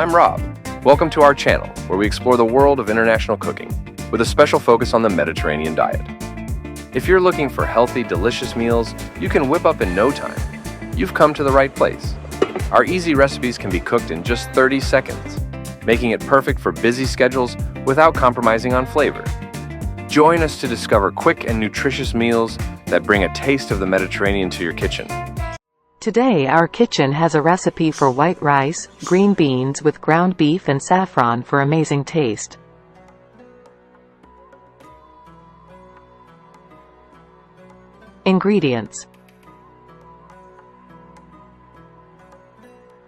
I'm Rob. Welcome to our channel, where we explore the world of international cooking, with a special focus on the Mediterranean diet. If you're looking for healthy, delicious meals you can whip up in no time, you've come to the right place. Our easy recipes can be cooked in just 30 seconds, making it perfect for busy schedules without compromising on flavor. Join us to discover quick and nutritious meals that bring a taste of the Mediterranean to your kitchen. Today our kitchen has a recipe for white rice, green beans with ground beef and saffron for amazing taste. Ingredients.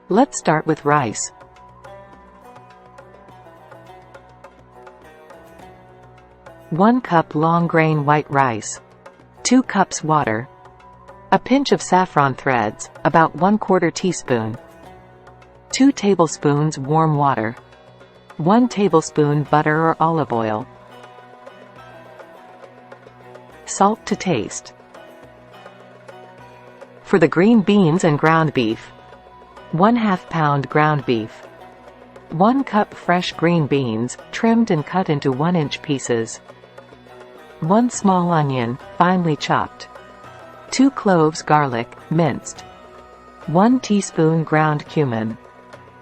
Let's start with rice. One cup long grain white rice. 2 cups water. A pinch of saffron threads, about 1/4 teaspoon. 2 tablespoons warm water. 1 tablespoon butter or olive oil. Salt to taste. For the green beans and ground beef. 1/2 pound ground beef. 1 cup fresh green beans, trimmed and cut into 1-inch pieces. 1 small onion, finely chopped. 2 cloves garlic, minced. 1 teaspoon ground cumin.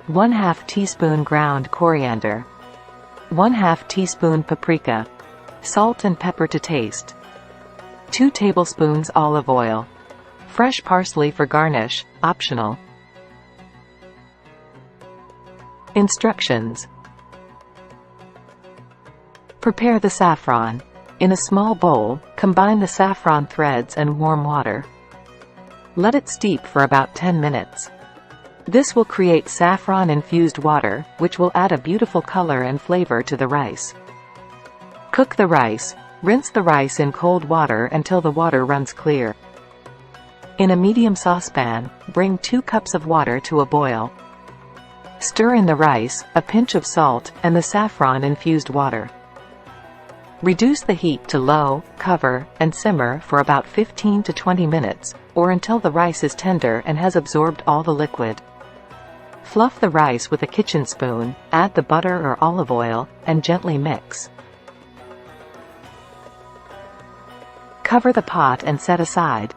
1/2 teaspoon ground coriander. 1/2 teaspoon paprika. Salt and pepper to taste. 2 tablespoons olive oil. Fresh parsley for garnish, optional. Instructions. Prepare the saffron. In a small bowl, combine the saffron threads and warm water. Let it steep for about 10 minutes. This will create saffron-infused water, which will add a beautiful color and flavor to the rice. Cook the rice. Rinse the rice in cold water until the water runs clear. In a medium saucepan, bring 2 cups of water to a boil. Stir in the rice, a pinch of salt, and the saffron-infused water. Reduce the heat to low, cover, and simmer for about 15 to 20 minutes, or until the rice is tender and has absorbed all the liquid. Fluff the rice with a kitchen spoon, add the butter or olive oil, and gently mix. Cover the pot and set aside.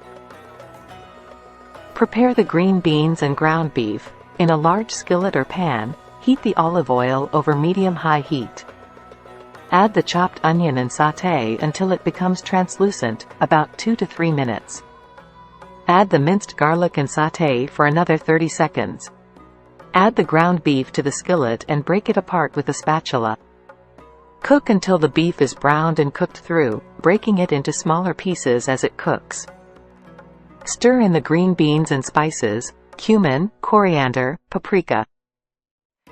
Prepare the green beans and ground beef. In a large skillet or pan, heat the olive oil over medium-high heat. Add the chopped onion and sauté until it becomes translucent, about 2 to 3 minutes. Add the minced garlic and sauté for another 30 seconds. Add the ground beef to the skillet and break it apart with a spatula. Cook until the beef is browned and cooked through, breaking it into smaller pieces as it cooks. Stir in the green beans and spices, cumin, coriander, paprika.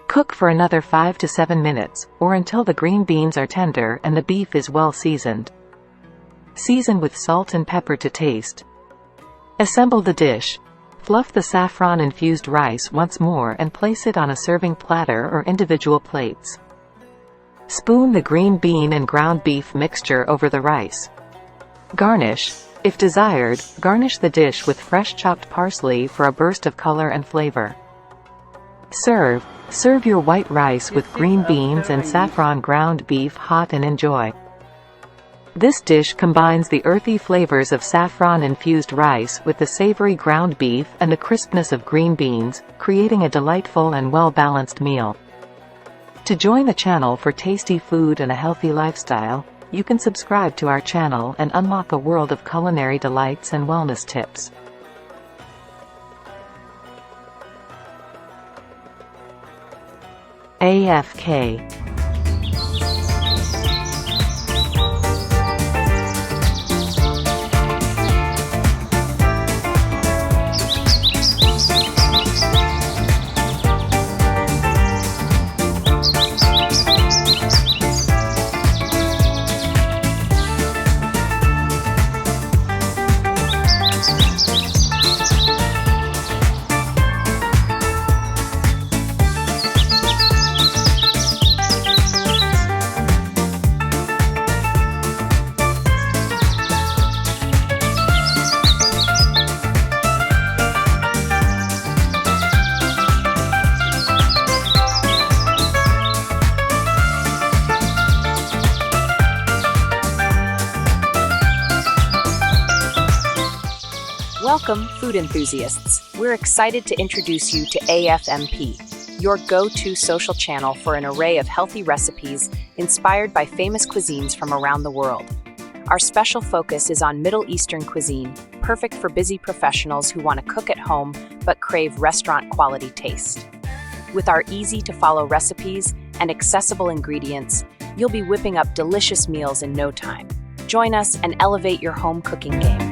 Cook for another 5 to 7 minutes, or until the green beans are tender and the beef is well seasoned. Season with salt and pepper to taste. Assemble the dish. Fluff the saffron-infused rice once more and place it on a serving platter or individual plates. Spoon the green bean and ground beef mixture over the rice. Garnish. If desired, garnish the dish with fresh chopped parsley for a burst of color and flavor. Serve. Serve your white rice with green beans and saffron ground beef hot and enjoy. This dish combines the earthy flavors of saffron-infused rice with the savory ground beef and the crispness of green beans, creating a delightful and well-balanced meal. To join the channel for tasty food and a healthy lifestyle, you can subscribe to our channel and unlock a world of culinary delights and wellness tips. AFK. Welcome, food enthusiasts. We're excited to introduce you to AFMP, your go-to social channel for an array of healthy recipes inspired by famous cuisines from around the world. Our special focus is on Middle Eastern cuisine, perfect for busy professionals who want to cook at home but crave restaurant-quality taste. With our easy-to-follow recipes and accessible ingredients, you'll be whipping up delicious meals in no time. Join us and elevate your home cooking game.